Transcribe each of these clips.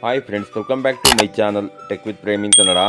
Hi friends, welcome back to my channel tech with Prem in Kannada.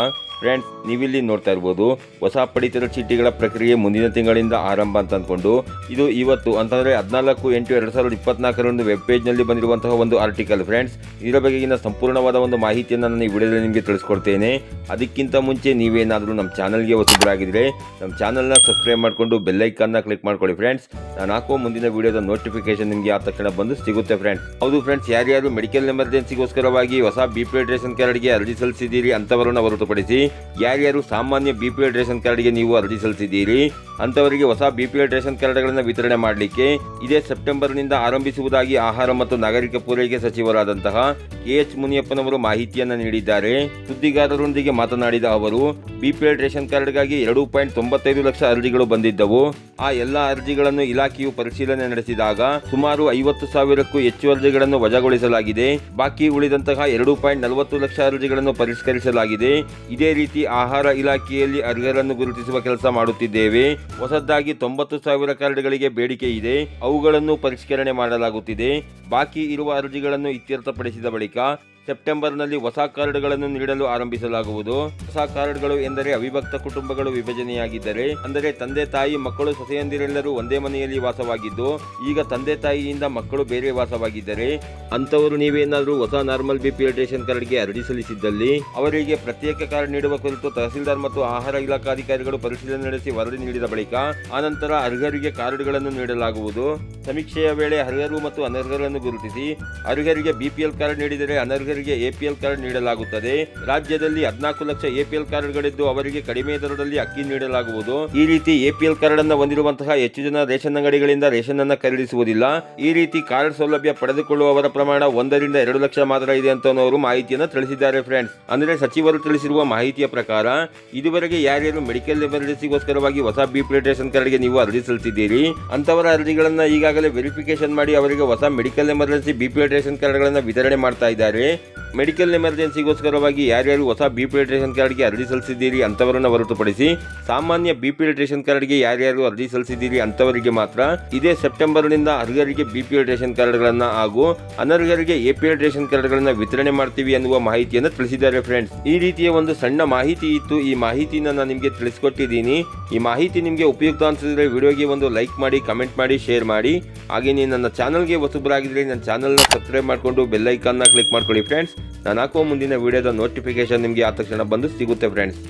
Friends, ನೀವಿಲ್ಲಿ ನೋಡ್ತಾ ಇರ್ಬೋದು ಹೊಸ ಪಡಿತರ ಚೀಟಿಗಳ ಪ್ರಕ್ರಿಯೆ ಮುಂದಿನ ತಿಂಗಳಿಂದ ಆರಂಭ ಅಂತ ಅಂದ್ಕೊಂಡು ಇದು ಇವತ್ತು ಅಂತಂದರೆ 14/8/2024 ವೆಬ್ ಪೇಜ್ನಲ್ಲಿ ಬಂದಿರುವಂತಹ ಒಂದು ಆರ್ಟಿಕಲ್. ಫ್ರೆಂಡ್ಸ್, ಇದರ ಬಗೆಗಿನ ಸಂಪೂರ್ಣವಾದ ಒಂದು ಮಾಹಿತಿಯನ್ನು ನಾನು ಈ ವಿಡಿಯೋದಲ್ಲಿ ನಿಮಗೆ ತಿಳಿಸ್ಕೊಡ್ತೇನೆ. ಅದಕ್ಕಿಂತ ಮುಂಚೆ ನೀವೇನಾದರೂ ನಮ್ಮ ಚಾನಲ್ಗೆ ಹೊಸಬರಾಗಿದ್ದರೆ ನಮ್ಮ ಚಾನಲ್ನ ಸಬ್ಸ್ಕ್ರೈಬ್ ಮಾಡಿಕೊಂಡು ಬೆಲ್ಲೈಕನ್ನ ಕ್ಲಿಕ್ ಮಾಡ್ಕೊಳ್ಳಿ. ಫ್ರೆಂಡ್ಸ್, ನಾನು ಹಾಕುವ ಮುಂದಿನ ವಿಡಿಯೋದ ನೋಟಿಫಿಕೇಶನ್ ನಿಮಗೆ ಆ ತಕ್ಷಣ ಬಂದು ಸಿಗುತ್ತೆ. ಫ್ರೆಂಡ್ಸ್, ಹೌದು ಫ್ರೆಂಡ್ಸ್, ಯಾರ್ಯಾರು ಮೆಡಿಕಲ್ ಎಮರ್ಜೆನ್ಸಿಗೋಸ್ಕರವಾಗಿ ಹೊಸ BPL ರೇಷನ್ ಕಾರ್ಡ್ಗೆ ಅರ್ಜಿ ಸಲ್ಲಿಸಿದ್ದೀರಿ ಅಂತವರನ್ನು ಹೊರತುಪಡಿಸಿ ಯಾರ್ಯಾರು ಸಾಮಾನ್ಯ BPL ರೇಷನ್ ಕಾರ್ಡ್ಗೆ ನೀವು ಅರ್ಜಿ ಸಲ್ಲಿಸಿದ್ದೀರಿ ಅಂತವರಿಗೆ ಹೊಸ BPL ರೇಷನ್ ಕಾರ್ಡ್ಗಳನ್ನು ವಿತರಣೆ ಮಾಡಲಿಕ್ಕೆ ಇದೇ ಸೆಪ್ಟೆಂಬರ್ನಿಂದ ಆರಂಭಿಸುವುದಾಗಿ ಆಹಾರ ಮತ್ತು ನಾಗರಿಕ ಪೂರೈಕೆ ಸಚಿವರಾದಂತಹ KH ಮುನಿಯಪ್ಪನವರು ಮಾಹಿತಿಯನ್ನು ನೀಡಿದ್ದಾರೆ. ಸುದ್ದಿಗಾರರೊಂದಿಗೆ ಮಾತನಾಡಿದ ಅವರು, BPL ರೇಷನ್ ಕಾರ್ಡ್ಗಾಗಿ 2.95 ಲಕ್ಷ ಅರ್ಜಿಗಳು ಬಂದಿದ್ದವು. ಆ ಎಲ್ಲ ಅರ್ಜಿಗಳನ್ನು ಇಲಾಖೆಯು ಪರಿಶೀಲನೆ ನಡೆಸಿದಾಗ ಸುಮಾರು 50,000ಕ್ಕೂ ಹೆಚ್ಚು ಅರ್ಜಿಗಳನ್ನು ವಜಾಗೊಳಿಸಲಾಗಿದೆ. ಬಾಕಿ ಉಳಿದಂತಹ 2.40 ಲಕ್ಷ ಅರ್ಜಿಗಳನ್ನು ಪರಿಷ್ಕರಿಸಲಾಗಿದೆ. ಇದೇ ರೀತಿ ಆಹಾರ ಇಲಾಖೆಯಲ್ಲಿ ಅರ್ಹರನ್ನು ಗುರುತಿಸುವ ಕೆಲಸ ಮಾಡುತ್ತಿದ್ದೇವೆ. ಹೊಸದಾಗಿ 90,000 ಕಾರ್ಡ್ಗಳಿಗೆ ಬೇಡಿಕೆ ಇದೆ, ಅವುಗಳನ್ನು ಪರಿಷ್ಕರಣೆ ಮಾಡಲಾಗುತ್ತಿದೆ. ಬಾಕಿ ಇರುವ ಅರ್ಜಿಗಳನ್ನು ಇತ್ಯರ್ಥಪಡಿಸಿದ ಬಳಿಕ ಸೆಪ್ಟೆಂಬರ್ನಲ್ಲಿ ಹೊಸ ಕಾರ್ಡ್ಗಳನ್ನು ನೀಡಲು ಆರಂಭಿಸಲಾಗುವುದು. ಹೊಸ ಕಾರ್ಡ್ಗಳು ಎಂದರೆ ಅವಿಭಕ್ತ ಕುಟುಂಬಗಳು ವಿಭಜನೆಯಾಗಿದ್ದರೆ, ಅಂದರೆ ತಂದೆ ತಾಯಿ ಮಕ್ಕಳು ಸೊಸೆಯಂದಿರೆಲ್ಲರೂ ಒಂದೇ ಮನೆಯಲ್ಲಿ ವಾಸವಾಗಿದ್ದು ಈಗ ತಂದೆ ತಾಯಿಯಿಂದ ಮಕ್ಕಳು ಬೇರೆ ವಾಸವಾಗಿದ್ದರೆ ಅಂತವರು ನೀವೇನಾದರೂ ಹೊಸ ನಾರ್ಮಲ್ BPL ರೇಷನ್ ಕಾರ್ಡ್ಗೆ ಅರ್ಜಿ ಸಲ್ಲಿಸಿದ್ದಲ್ಲಿ ಅವರಿಗೆ ಪ್ರತ್ಯೇಕ ಕಾರ್ಡ್ ನೀಡುವ ಕುರಿತು ತಹಸೀಲ್ದಾರ್ ಮತ್ತು ಆಹಾರ ಇಲಾಖಾಧಿಕಾರಿಗಳು ಪರಿಶೀಲನೆ ನಡೆಸಿ ವರದಿ ನೀಡಿದ ಬಳಿಕ ಆನಂತರ ಅರ್ಹರಿಗೆ ಕಾರ್ಡ್ಗಳನ್ನು ನೀಡಲಾಗುವುದು. ಸಮೀಕ್ಷೆಯ ವೇಳೆ ಅರ್ಹರು ಮತ್ತು ಅನರ್ಹರನ್ನು ಗುರುತಿಸಿ ಅರ್ಹರಿಗೆ BPL ಕಾರ್ಡ್ ನೀಡಿದರೆ ಅನರ್ಹರಿಗೆ APL ಕಾರ್ಡ್ ನೀಡಲಾಗುತ್ತದೆ. ರಾಜ್ಯದಲ್ಲಿ 14 ಲಕ್ಷ APL ಕಾರ್ಡ್ಗಳಿದ್ದು ಅವರಿಗೆ ಕಡಿಮೆ ದರದಲ್ಲಿ ಅಕ್ಕಿ ನೀಡಲಾಗುವುದು. ಈ ರೀತಿ APL ಕಾರ್ಡ್ ಅನ್ನು ಹೊಂದಿರುವಂತಹ ಹೆಚ್ಚು ಜನ ರೇಷನ್ ಅಂಗಡಿಗಳಿಂದ ರೇಷನ್ ಅನ್ನು ಖರೀದಿಸುವುದಿಲ್ಲ. ಈ ರೀತಿ ಕಾರ್ಡ್ ಸೌಲಭ್ಯ ಪಡೆದುಕೊಳ್ಳುವವರ ಪ್ರಮಾಣ 1ರಿಂದ 2 ಲಕ್ಷ ಮಾತ್ರ ಇದೆ ಅಂತ ಅವರು ಮಾಹಿತಿಯನ್ನು ತಿಳಿಸಿದ್ದಾರೆ. ಫ್ರೆಂಡ್ಸ್, ಅಂದ್ರೆ ಸಚಿವರು ತಿಳಿಸಿರುವ ಮಾಹಿತಿಯ ಪ್ರಕಾರ ಇದುವರೆಗೆ ಯಾರ್ಯಾರು ಮೆಡಿಕಲ್ ಎಮರ್ಜೆನ್ಸಿಗೋಸ್ಕರವಾಗಿ ಹೊಸ BPL ರೇಷನ್ ಕಾರ್ಡ್ಗೆ ನೀವು ಅರ್ಜಿ ಸಲ್ಲಿಸಿದ್ದೀರಿ ಅಂತವರ ಅರ್ಜಿಗಳನ್ನ ಈಗಾಗಲೇ ವೆರಿಫಿಕೇಶನ್ ಮಾಡಿ ಅವರಿಗೆ ಹೊಸ ಮೆಡಿಕಲ್ ಎಮರ್ಜೆನ್ಸಿ BPL ರೇಷನ್ ಕಾರ್ಡ್ಗಳನ್ನು ವಿತರಣೆ ಮಾಡ್ತಾ ಇದ್ದಾರೆ. ಮೆಡಿಕಲ್ ಎಮರ್ಜೆನ್ಸಿಗೋಸ್ಕರವಾಗಿ ಯಾರ್ಯಾರು ಹೊಸ BPL ರೇಷನ್ ಕಾರ್ಡ್ಗೆ ಅರ್ಜಿ ಸಲ್ಲಿಸಿದ್ದೀರಿ ಅಂತವರನ್ನು ಹೊರತುಪಡಿಸಿ ಸಾಮಾನ್ಯ BPL ರೇಷನ್ ಕಾರ್ಡ್ಗೆ ಯಾರ್ಯಾರು ಅರ್ಜಿ ಸಲ್ಲಿಸಿದ್ದೀರಿ ಅಂತವರಿಗೆ ಮಾತ್ರ ಇದೇ ಸೆಪ್ಟೆಂಬರ್ನಿಂದ ಅರ್ಹರಿಗೆ BPL ರೇಷನ್ ಕಾರ್ಡ್ಗಳನ್ನು ಹಾಗೂ ಅನರ್ಹರಿಗೆ APL ರೇಷನ್ ಕಾರ್ಡ್ಗಳನ್ನು ವಿತರಣೆ ಮಾಡ್ತೀವಿ ಅನ್ನುವ ಮಾಹಿತಿಯನ್ನು ತಿಳಿಸಿದ್ದಾರೆ. ಫ್ರೆಂಡ್ಸ್, ಈ ರೀತಿಯ ಒಂದು ಸಣ್ಣ ಮಾಹಿತಿ ಇತ್ತು. ಈ ಮಾಹಿತಿನ ನಾನು ನಿಮಗೆ ತಿಳಿಸ್ಕೊಟ್ಟಿದ್ದೀನಿ. ಈ ಮಾಹಿತಿ ನಿಮಗೆ ಉಪಯುಕ್ತ ಅನಿಸಿದ್ರೆ ವಿಡಿಯೋಗೆ ಒಂದು ಲೈಕ್ ಮಾಡಿ, ಕಮೆಂಟ್ ಮಾಡಿ, ಶೇರ್ ಮಾಡಿ. ಹಾಗೆಯೇ ನನ್ನ ಚಾನಲ್ಗೆ ಹೊಸಬರಾಗಿದ್ದರೆ ನನ್ನ ಚಾನಲ್ನ ಸಬ್ಸ್ಕ್ರೈಬ್ ಮಾಡಿಕೊಂಡು ಬೆಲ್ಲೈಕನ್ನ ಕ್ಲಿಕ್ ಮಾಡ್ಕೊಳ್ಳಿ. ಫ್ರೆಂಡ್ಸ್, ನಾನು ಹಾಕುವ ಮುಂದಿನ ವಿಡಿಯೋದ ನೋಟಿಫಿಕೇಶನ್ ನಿಮಗೆ ಆ ತಕ್ಷಣ ಬಂದು ಸಿಗುತ್ತೆ. ಫ್ರೆಂಡ್ಸ್.